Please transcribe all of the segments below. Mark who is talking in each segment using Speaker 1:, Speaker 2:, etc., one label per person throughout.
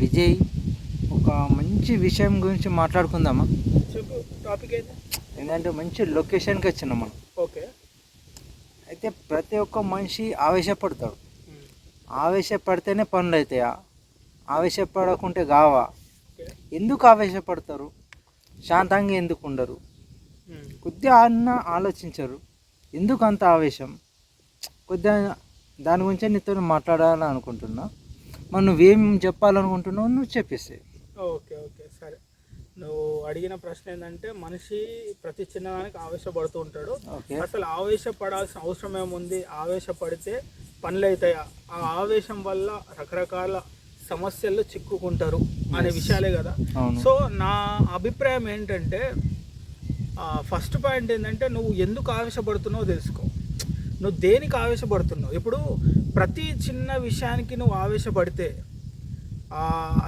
Speaker 1: విజయ్, ఒక మంచి విషయం గురించి మాట్లాడుకుందామా?
Speaker 2: చెప్పు టాపిక్ అయితే.
Speaker 1: ఏంటంటే మంచి లొకేషన్కి వచ్చినాం మనం.
Speaker 2: ఓకే.
Speaker 1: అయితే ప్రతి ఒక్క మనిషి ఆవేశపడతాడు.
Speaker 2: ఉమ్.
Speaker 1: ఆవేశపడితేనే పనులు అవుతాయా? ఆవేశపడకుంటే కావా?
Speaker 2: ఓకే.
Speaker 1: ఎందుకు ఆవేశపడతారు? శాంతంగా ఎందుకు ఉండరు?
Speaker 2: ఉమ్.
Speaker 1: కొద్దిగా అన్న ఆలోచించరు. ఎందుకు అంత ఆవేశం? కొద్దిగా దాని గురించే నీతో మాట్లాడాలని అనుకుంటున్నా. మరి నువ్వేం చెప్పాలనుకుంటున్నావు నువ్వు చెప్పేసి.
Speaker 2: ఓకే ఓకే సరే. నువ్వు అడిగిన ప్రశ్న ఏంటంటే మనిషి ప్రతి చిన్నదానికి ఆవేశపడుతూ ఉంటాడు.
Speaker 1: ఓకే.
Speaker 2: అసలు ఆవేశపడాల్సిన అవసరం ఏముంది? ఆవేశపడితే పనులు అవుతాయా? ఆ ఆవేశం వల్ల రకరకాల సమస్యల్లో చిక్కుకుంటారు అనే విషయాలే కదా.
Speaker 1: అవును.
Speaker 2: సో నా అభిప్రాయం ఏంటంటే ఫస్ట్ పాయింట్ ఏంటంటే నువ్వు ఎందుకు ఆవేశపడుతున్నావో తెలుసుకో. నువ్వు దేనికి ఆవేశపడుతున్నావు? ఇప్పుడు ప్రతి చిన్న విషయానికి నువ్వు ఆవేశపడితే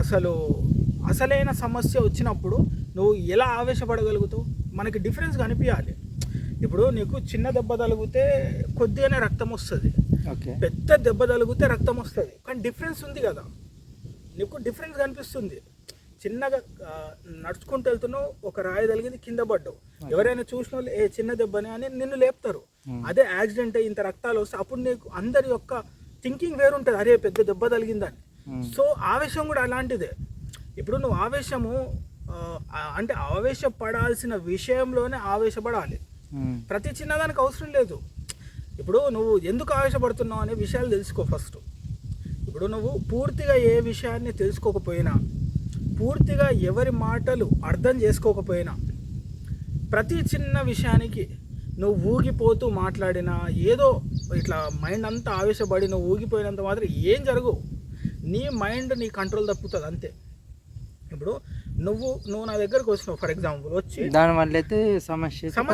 Speaker 2: అసలు అసలైన సమస్య వచ్చినప్పుడు నువ్వు ఎలా ఆవేశపడగలుగుతావు? మనకి డిఫరెన్స్ కనిపించాలి. ఇప్పుడు నీకు చిన్న దెబ్బ తగిలితే కొద్దిగానే రక్తం వస్తుంది,
Speaker 1: ఓకే.
Speaker 2: పెద్ద దెబ్బ తగిలితే రక్తం వస్తుంది. కానీ డిఫరెన్స్ ఉంది కదా, నీకు డిఫరెన్స్ కనిపిస్తుంది. చిన్నగా నడుచుకుంటూ వెళ్తున్నావు, ఒక రాయి తగిలింది, కింద పడ్డావు. ఎవరైనా చూసిన వాళ్ళు చిన్న దెబ్బనే అని నిన్ను లేపుతారు. అదే యాక్సిడెంట్ ఇంత రక్తాలు వస్తే అప్పుడు నీకు అందరి యొక్క థింకింగ్ వేరుంటుంది, అరే పెద్ద దెబ్బ తగిలిందని. సో ఆవేశం కూడా అలాంటిదే. ఇప్పుడు నువ్వు ఆవేశము అంటే ఆవేశపడాల్సిన విషయంలోనే ఆవేశపడాలి. ప్రతి చిన్నదానికి అవసరం లేదు. ఇప్పుడు నువ్వు ఎందుకు ఆవేశపడుతున్నావు అనే విషయాలు తెలుసుకో ఫస్ట్. ఇప్పుడు నువ్వు పూర్తిగా ఏ విషయాన్ని తెలుసుకోకపోయినా, పూర్తిగా ఎవరి మాటలు అర్థం చేసుకోకపోయినా, ప్రతి చిన్న విషయానికి నువ్వు ఊగిపోతూ మాట్లాడినా, ఏదో ఇట్లా మైండ్ అంతా ఆవేశపడి నువ్వు ఊగిపోయినంత మాత్రం ఏం జరగవు. నీ మైండ్ నీ కంట్రోల్ తప్పుతుంది అంతే. ఇప్పుడు నువ్వు నా దగ్గరకు వచ్చినావు ఫర్ ఎగ్జాంపుల్, వచ్చి
Speaker 1: దానివల్ల అయితే సమస్య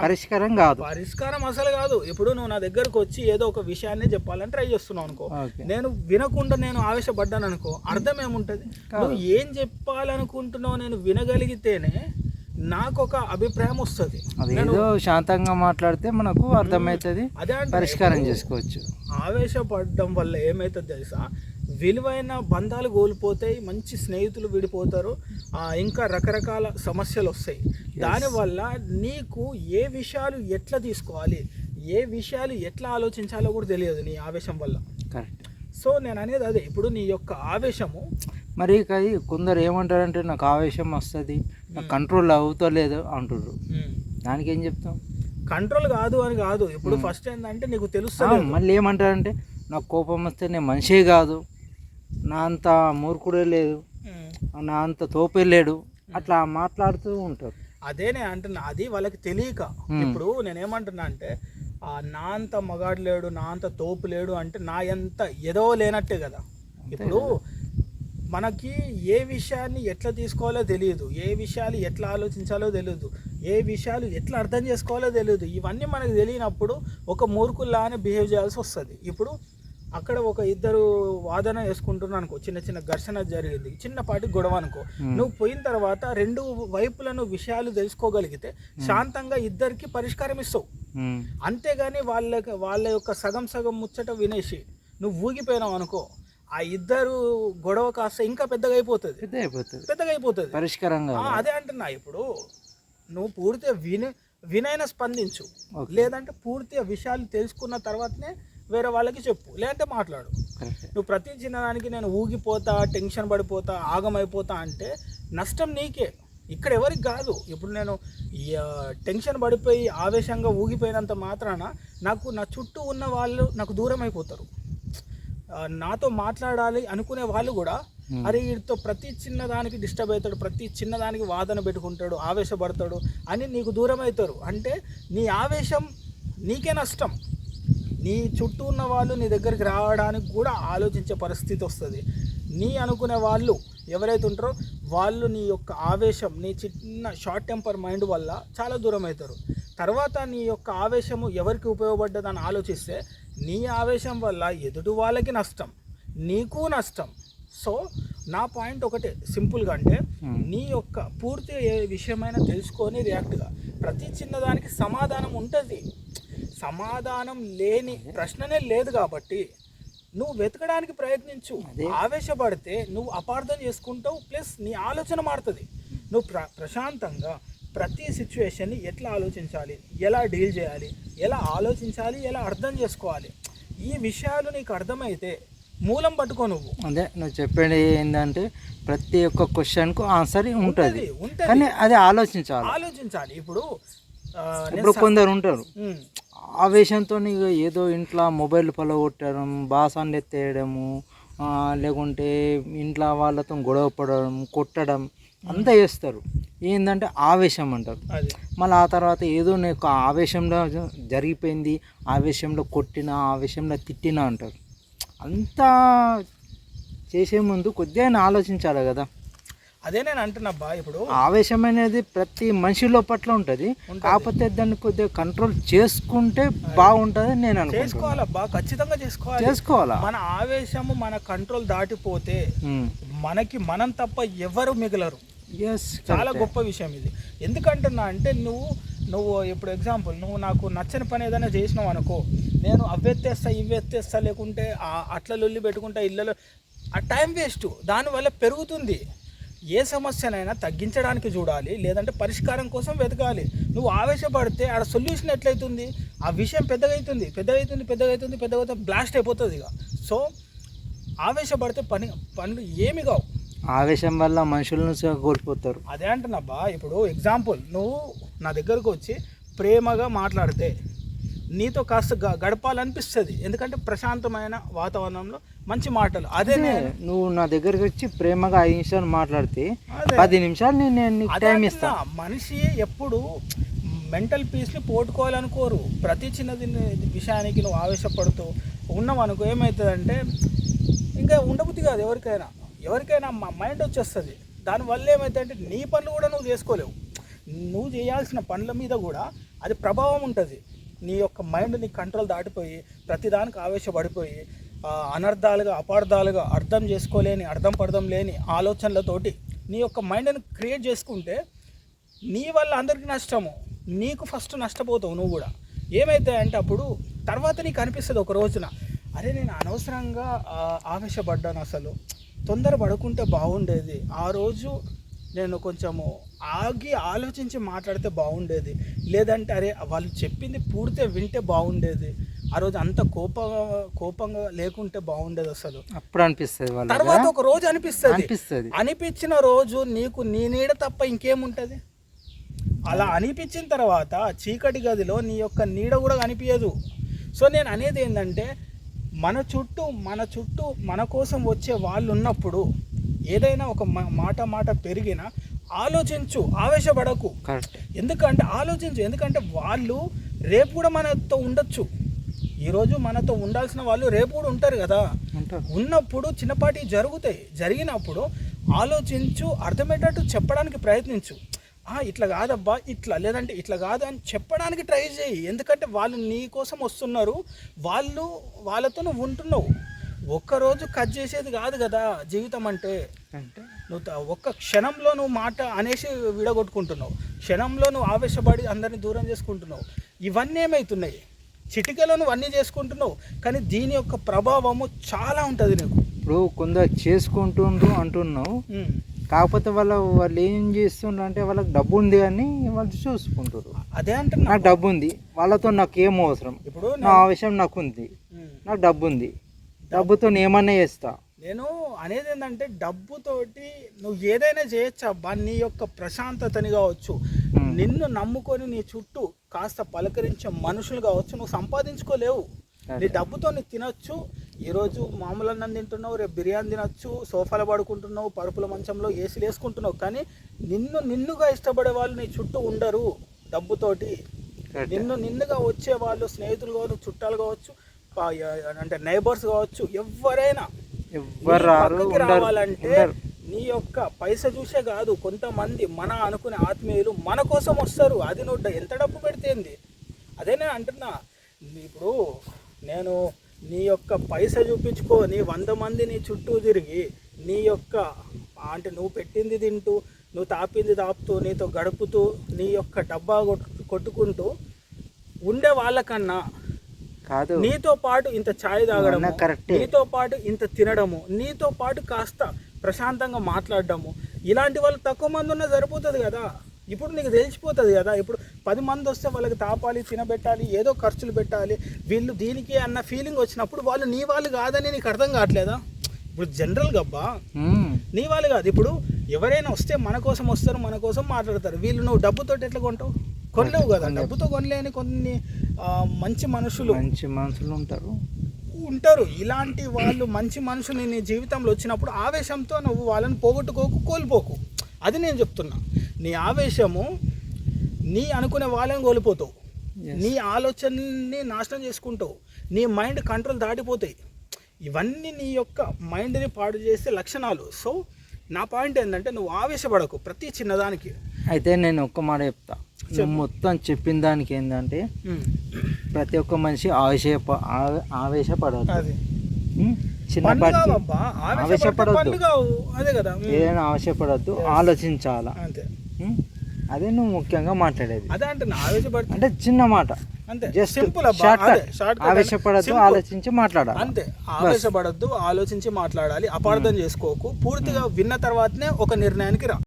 Speaker 1: పరిష్కారం కాదు.
Speaker 2: పరిష్కారం అసలు కాదు. ఇప్పుడు నువ్వు నా దగ్గరకు వచ్చి ఏదో ఒక విషయాన్ని చెప్పాలని ట్రై చేస్తున్నావు అనుకో, నేను వినకుండా నేను ఆవేశపడ్డాను అనుకో, అర్థం ఏముంటుంది? నువ్వు ఏం చెప్పాలనుకుంటున్నావు నేను వినగలిగితేనే నాకు ఒక అభిప్రాయం వస్తుంది.
Speaker 1: ఏదో శాంతంగా మాట్లాడితే మనకు అర్థమవుతుంది, అదే పరిష్కారం చేసుకోవచ్చు.
Speaker 2: ఆవేశపడడం వల్ల ఏమవుతుంది తెలుసా? విలువైన బంధాలు కోల్పోతాయి, మంచి స్నేహితులు విడిపోతారు, ఇంకా రకరకాల సమస్యలు వస్తాయి. దానివల్ల నీకు ఏ విషయాలు ఎట్లా తీసుకోవాలి, ఏ విషయాలు ఎట్లా ఆలోచించాలో కూడా తెలియదు నీ ఆవేశం వల్ల.
Speaker 1: కరెక్ట్.
Speaker 2: సో నేను అనేది అదే. ఇప్పుడు నీ యొక్క ఆవేశము
Speaker 1: మరి కొందరు ఏమంటారంటే నాకు ఆవేశం వస్తుంది, నాకు కంట్రోల్ అవుతలేదు అంటారు. దానికి ఏం చెప్తాం?
Speaker 2: కంట్రోల్ కాదు అని కాదు. ఇప్పుడు ఫస్ట్ ఏంటంటే నీకు తెలుస్తుంది.
Speaker 1: మళ్ళీ ఏమంటారంటే నాకు కోపం వస్తే నేను మనిషే కాదు, నా అంత మూర్ఖుడే లేదు, నా అంత తోపే లేడు, అట్లా మాట్లాడుతూ ఉంటారు.
Speaker 2: అదే నేను అంటున్నా, అది వాళ్ళకి తెలియక. ఇప్పుడు నేనేమంటున్నా అంటే నా అంత మగాడు లేడు, నా అంత తోపు లేడు అంటే నా ఎంత ఏదో లేనట్టే కదా. ఇప్పుడు మనకి ఏ విషయాన్ని ఎట్లా తీసుకోవాలో తెలియదు, ఏ విషయాలు ఎట్లా ఆలోచించాలో తెలియదు, ఏ విషయాలు ఎట్లా అర్థం చేసుకోవాలో తెలియదు. ఇవన్నీ మనకు తెలియనప్పుడు ఒక మూర్ఖుల్లానే బిహేవ్ చేయాల్సి వస్తుంది. ఇప్పుడు అక్కడ ఒక ఇద్దరు వాదన వేసుకుంటున్నా అనుకో, చిన్న చిన్న ఘర్షణ జరిగింది, చిన్నపాటి గొడవ అనుకో, నువ్వు పోయిన తర్వాత రెండు వైపులను విషయాలు తెలుసుకోగలిగితే శాంతంగా ఇద్దరికి పరిష్కారం ఇస్తావు. అంతేగాని వాళ్ళ యొక్క సగం ముచ్చట వినేసి నువ్వు ఊగిపోయినావు అనుకో, ఆ ఇద్దరు గొడవ కాస్త ఇంకా పెద్దగా అయిపోతుంది, పరిష్కారం. అదే అంటున్నా. ఇప్పుడు నువ్వు పూర్తిగా వినైనా స్పందించు, లేదంటే పూర్తిగా విషయాలు తెలుసుకున్న తర్వాతనే వేరే వాళ్ళకి చెప్పు, లేదంటే మాట్లాడు. నువ్వు ప్రతి చిన్నదానికి నేను ఊగిపోతా, టెన్షన్ పడిపోతా, ఆగమైపోతా అంటే నష్టం నీకే, ఇక్కడ ఎవరికి కాదు. ఇప్పుడు నేను టెన్షన్ పడిపోయి ఆవేశంగా ఊగిపోయినంత మాత్రాన నా చుట్టూ ఉన్న వాళ్ళు నాకు దూరం అయిపోతారు. నాతో మాట్లాడాలి అనుకునే వాళ్ళు కూడా అరే వీటితో ప్రతి చిన్నదానికి డిస్టర్బ్ అవుతాడు, ప్రతి చిన్నదానికి వాదన పెట్టుకుంటాడు, ఆవేశపడతాడు అని నీకు దూరం అవుతారు. అంటే నీ ఆవేశం నీకే నష్టం. నీ చుట్టూ ఉన్న వాళ్ళు నీ దగ్గరికి రావడానికి కూడా ఆలోచించే పరిస్థితి వస్తుంది. నీ అనుకునే వాళ్ళు ఎవరైతే ఉంటారో వాళ్ళు నీ యొక్క ఆవేశం, నీ చిన్న షార్ట్ టెంపర్ మైండ్ వల్ల చాలా దూరం అవుతారు. తర్వాత నీ యొక్క ఆవేశము ఎవరికి ఉపయోగపడ్డదని ఆలోచిస్తే నీ ఆవేశం వల్ల ఎదుటి వాళ్ళకి నష్టం, నీకు నష్టం. సో నా పాయింట్ ఒకటే సింపుల్గా, అంటే నీ యొక్క పూర్తిగా ఏ విషయమైనా తెలుసుకొని రియాక్ట్గా, ప్రతి చిన్నదానికి సమాధానం ఉంటుంది. సమాధానం లేని ప్రశ్ననే లేదు కాబట్టి నువ్వు వెతకడానికి ప్రయత్నించు. ఆవేశపడితే నువ్వు అపార్థం చేసుకుంటావు, ప్లస్ నీ ఆలోచన మారుతుంది. నువ్వు ప్రశాంతంగా ప్రతి సిచ్యువేషన్ని ఎట్లా ఆలోచించాలి, ఎలా డీల్ చేయాలి, ఎలా ఆలోచించాలి, ఎలా అర్థం చేసుకోవాలి, ఈ విషయాలు నీకు అర్థమైతే మూలం పట్టుకో నువ్వు.
Speaker 1: అదే నువ్వు చెప్పేది ఏంటంటే ప్రతి ఒక్క క్వశ్చన్కు ఆన్సర్ ఉంటుంది, కానీ అది ఆలోచించాలి. ఇప్పుడు కొందరు ఉంటారు ఆవేశంతో ఏదో ఇంట్లో మొబైల్ పలగొట్టడం, బాసాన్ని ఎత్తేయడము, లేకుంటే ఇంట్లో వాళ్ళతో గొడవ పడడం, కొట్టడం అంతా చేస్తారు. ఏంటంటే ఆవేశం అంటారు. మళ్ళీ ఆ తర్వాత ఏదో నీకు ఆవేశంలో జరిగిపోయింది, ఆవేశంలో కొట్టినా, ఆవేశంలో తిట్టినా అంటారు. అంతా చేసే ముందు కొద్దిగా ఆలోచించాలి కదా.
Speaker 2: అదే నేను అంటున్నాబ్బా, ఇప్పుడు
Speaker 1: ఆవేశం అనేది ప్రతి మనిషి లోపట్ల ఉంటుంది, కాకపోతే దాన్ని కొద్దిగా కంట్రోల్ చేసుకుంటే బాగుంటుంది నేను అనుకుంటున్నాను.
Speaker 2: చేసుకోవాలబ్బా, ఖచ్చితంగా చేసుకోవాలి. మన ఆవేశము మన కంట్రోల్ దాటిపోతే మనకి మనం తప్ప ఎవరు మిగలరు. చాలా గొప్ప విషయం ఇది. ఎందుకంటున్నా అంటే నువ్వు ఇప్పుడు ఎగ్జాంపుల్, నువ్వు నాకు నచ్చని పని ఏదైనా చేసినావు అనుకో, నేను అవ్వెత్తేస్తా ఇవ్వెత్తేస్తా, లేకుంటే అట్ల లొల్లి పెట్టుకుంటా, ఇళ్ళలో ఆ టైం వేస్ట్. దానివల్ల పెరుగుతుంది. ఏ సమస్యనైనా తగ్గించడానికి చూడాలి, లేదంటే పరిష్కారం కోసం వెతకాలి. నువ్వు ఆవేశపడితే ఆడ సొల్యూషన్ ఎట్లయితుంది, ఆ విషయం పెద్దగా బ్లాస్ట్ అయిపోతుంది ఇక. సో ఆవేశపడితే పనులు ఏమి కావు.
Speaker 1: ఆవేశం వల్ల మనుషులను కోల్పోతారు.
Speaker 2: అదే అంటున్నాబ్బా, ఇప్పుడు ఎగ్జాంపుల్, నువ్వు నా దగ్గరకు వచ్చి ప్రేమగా మాట్లాడితే నీతో కాస్త గడపాలనిపిస్తుంది, ఎందుకంటే ప్రశాంతమైన వాతావరణంలో మంచి మాటలు. అదే
Speaker 1: నువ్వు నా దగ్గరికి వచ్చి ప్రేమగా 5 నిమిషాలు మాట్లాడితే 10 నిమిషాలు నేను టైం ఇస్తా.
Speaker 2: మనిషి ఎప్పుడు మెంటల్ పీస్ని పోగొట్టుకోవాలనుకోరు. ప్రతి చిన్నది విషయానికి నువ్వు ఆవేశపడుతూ ఉన్నావు అనుకో, ఏమవుతుందంటే ఇంకా ఉండబుద్ధి కాదు. ఎవరికైనా మైండ్ వచ్చేస్తుంది. దానివల్ల ఏమవుతుందంటే నీ పనులు కూడా నువ్వు చేసుకోలేవు. నువ్వు చేయాల్సిన పనుల మీద కూడా అది ప్రభావం ఉంటుంది. నీ యొక్క మైండ్ నీ కంట్రోల్ దాటిపోయి ప్రతిదానికి ఆవేశపడిపోయి అనర్థాలుగా, అపార్థాలుగా, అర్థం పర్థం లేని ఆలోచనలతోటి నీ యొక్క మైండ్ని క్రియేట్ చేసుకుంటే నీ వల్ల అందరికీ నష్టము, నీకు ఫస్ట్ నష్టపోతావు నువ్వు కూడా. ఏమైతే అంటే అప్పుడు తర్వాత నీకు అనిపిస్తుంది ఒక రోజున, అరే నేను అనవసరంగా ఆవేశపడ్డాను, అసలు తొందరపడకుంటే బాగుండేది, ఆ రోజు నేను కొంచెము ఆగి ఆలోచించి మాట్లాడితే బాగుండేది, లేదంటే అరే వాళ్ళు చెప్పింది పూర్తిగా వింటే బాగుండేది, ఆ రోజు అంత కోపంగా లేకుంటే బాగుండేది అసలు.
Speaker 1: అప్పుడు అనిపిస్తుంది,
Speaker 2: తర్వాత ఒక రోజు అనిపిస్తుంది. అనిపించిన రోజు నీకు నీ నీడ తప్ప ఇంకేముంటుంది. అలా అనిపించిన తర్వాత చీకటి గదిలో నీ యొక్క నీడ కూడా కనిపించదు. సో నేను అనేది ఏంటంటే మన చుట్టూ మన కోసం వచ్చే వాళ్ళు ఉన్నప్పుడు ఏదైనా ఒక మాట పెరిగినా ఆలోచించు, ఆవేశపడకు. ఎందుకంటే వాళ్ళు రేపు కూడా మనతో ఉండొచ్చు. ఈరోజు మనతో ఉండాల్సిన వాళ్ళు రేపు కూడా ఉంటారు కదా. ఉన్నప్పుడు చిన్నపాటి జరిగినప్పుడు ఆలోచించు, అర్థమయ్యేటట్టు చెప్పడానికి ప్రయత్నించు. ఇట్లా కాదబ్బా, లేదంటే ఇట్లా కాదు అని చెప్పడానికి ట్రై చేయి. ఎందుకంటే వాళ్ళు నీ కోసం వస్తున్నారు, వాళ్ళతో నువ్వు ఉంటున్నావు. ఒక్కరోజు కట్ చేసేది కాదు కదా జీవితం అంటే. నువ్వు ఒక్క క్షణంలో నువ్వు మాట అనేసి విడగొట్టుకుంటున్నావు, క్షణంలో నువ్వు ఆవేశపడి అందరిని దూరం చేసుకుంటున్నావు. ఇవన్నీ ఏమవుతున్నాయి, చిటికలో నువ్వు అన్నీ చేసుకుంటున్నావు, కానీ దీని యొక్క ప్రభావము చాలా ఉంటుంది నీకు.
Speaker 1: ఇప్పుడు కొందరు చేసుకుంటుండ్రు అంటున్నావు, కాకపోతే వాళ్ళు ఏం చేస్తుండ్రు అంటే వాళ్ళకి డబ్బు ఉంది అని వాళ్ళు చూసుకుంటారు.
Speaker 2: అదే అంటే
Speaker 1: నాకు డబ్బు ఉంది, వాళ్ళతో నాకు ఏం అవసరం, ఇప్పుడు నా ఆవేశం నాకు ఉంది, నాకు డబ్బు ఉంది, డబ్బుతో ఏమన్నా చేస్తా.
Speaker 2: నేను అనేది ఏంటంటే డబ్బుతోటి నువ్వు ఏదైనా చేయొచ్చు అబ్బా. నీ యొక్క ప్రశాంతతని కావచ్చు, నిన్ను నమ్ముకొని నీ చుట్టూ కాస్త పలకరించే మనుషులు కావచ్చు, నువ్వు సంపాదించుకోలేవు. నీ డబ్బుతో నువ్వు తినొచ్చు. ఈరోజు మామూలు అన్నం తింటున్నావు, రేపు బిర్యానీ తినొచ్చు, సోఫాలో పడుకుంటున్నావు, పరుపుల మంచంలో ఏసీలు వేసుకుంటున్నావు, కానీ నిన్నుగా ఇష్టపడే వాళ్ళు నీ చుట్టూ ఉండరు. డబ్బుతోటి నిన్నుగా వచ్చే వాళ్ళు స్నేహితులు కావచ్చు, చుట్టాలు కావచ్చు, అంటే నైబర్స్ కావచ్చు, ఎవరైనా రావాలంటే నీ యొక్క పైసా చూసే కాదు, కొంతమంది మన అనుకునే ఆత్మీయులు మన కోసం వస్తారు. అది నువ్వు ఎంత డబ్బు పెడితేంది. అదే నేను అంటున్నా, ఇప్పుడు నేను నీ యొక్క పైసా చూపించుకొని 100 మంది నీ చుట్టూ తిరిగి నీ యొక్క అంటే నువ్వు పెట్టింది తింటూ, నువ్వు తాపింది తాపుతూ, నీతో గడుపుతూ, నీ యొక్క డబ్బా కొట్టుకుంటూ ఉండే వాళ్ళకన్నా
Speaker 1: కాదు,
Speaker 2: నీతో పాటు ఇంత ఛాయ్ తాగడము,
Speaker 1: కరెక్టే,
Speaker 2: నీతో పాటు ఇంత తినడము, నీతో పాటు కాస్త ప్రశాంతంగా మాట్లాడడము, ఇలాంటి వాళ్ళు తక్కువ మంది ఉన్నా సరిపోతుంది కదా. ఇప్పుడు నీకు తెలిసిపోతుంది కదా. ఇప్పుడు 10 మంది వస్తే వాళ్ళకి తాపాలి, తినబెట్టాలి, ఏదో ఖర్చులు పెట్టాలి, వీళ్ళు దీనికి అన్న ఫీలింగ్ వచ్చినప్పుడు వాళ్ళు నీ వాళ్ళు కాదని నీకు అర్థం కావట్లేదా? ఇప్పుడు జనరల్గా అబ్బా నీ వాళ్ళు కాదు. ఇప్పుడు ఎవరైనా వస్తే మన కోసం వస్తారు, మన కోసం మాట్లాడతారు. వీళ్ళు నువ్వు డబ్బుతో ఎట్లా కొంటావు? కొనలేవు కదా. డబ్బుతో కొనలేని కొన్ని మంచి మనుషులు ఉంటారు. ఇలాంటి వాళ్ళు మంచి మనుషులు నీ జీవితంలో వచ్చినప్పుడు ఆవేశంతో నువ్వు వాళ్ళని పోగొట్టుకోకు, కోల్పోకు. అది నేను చెప్తున్నా. నీ ఆవేశము నీ అనుకునే వాళ్ళని కోల్పోతావు, నీ ఆలోచనని నాశనం చేసుకుంటావు, నీ మైండ్ కంట్రోల్ దాటిపోతాయి. ఇవన్నీ నీ యొక్క మైండ్ని పాడు చేసే లక్షణాలు. సో నా పాయింట్ ఏంటంటే నువ్వు ఆవేశపడకు ప్రతి చిన్నదానికి.
Speaker 1: అయితే నేను ఒక్క మాట చెప్తా, మొత్తం చెప్పిన దానికి ఏంటంటే ప్రతి ఒక్క మనిషి ఆవేశపడదు, చిన్నపాటి ఆవేశపడద్దు,
Speaker 2: అదే కదా,
Speaker 1: ఏదైనా ఆవేశపడద్దు, ఆలోచించాలా. అదే నువ్వు ముఖ్యంగా మాట్లాడేది.
Speaker 2: అదే అంటే
Speaker 1: అంటే చిన్న మాట,
Speaker 2: అంతే,
Speaker 1: జస్ట్
Speaker 2: సింపుల్.
Speaker 1: ఆవేశపడద్దు, ఆలోచించి మాట్లాడాలి.
Speaker 2: అంతే, ఆవేశపడద్దు, ఆలోచించి మాట్లాడాలి. అపార్థం చేసుకోకు. పూర్తిగా విన్న తర్వాతనే ఒక నిర్ణయానికి రా.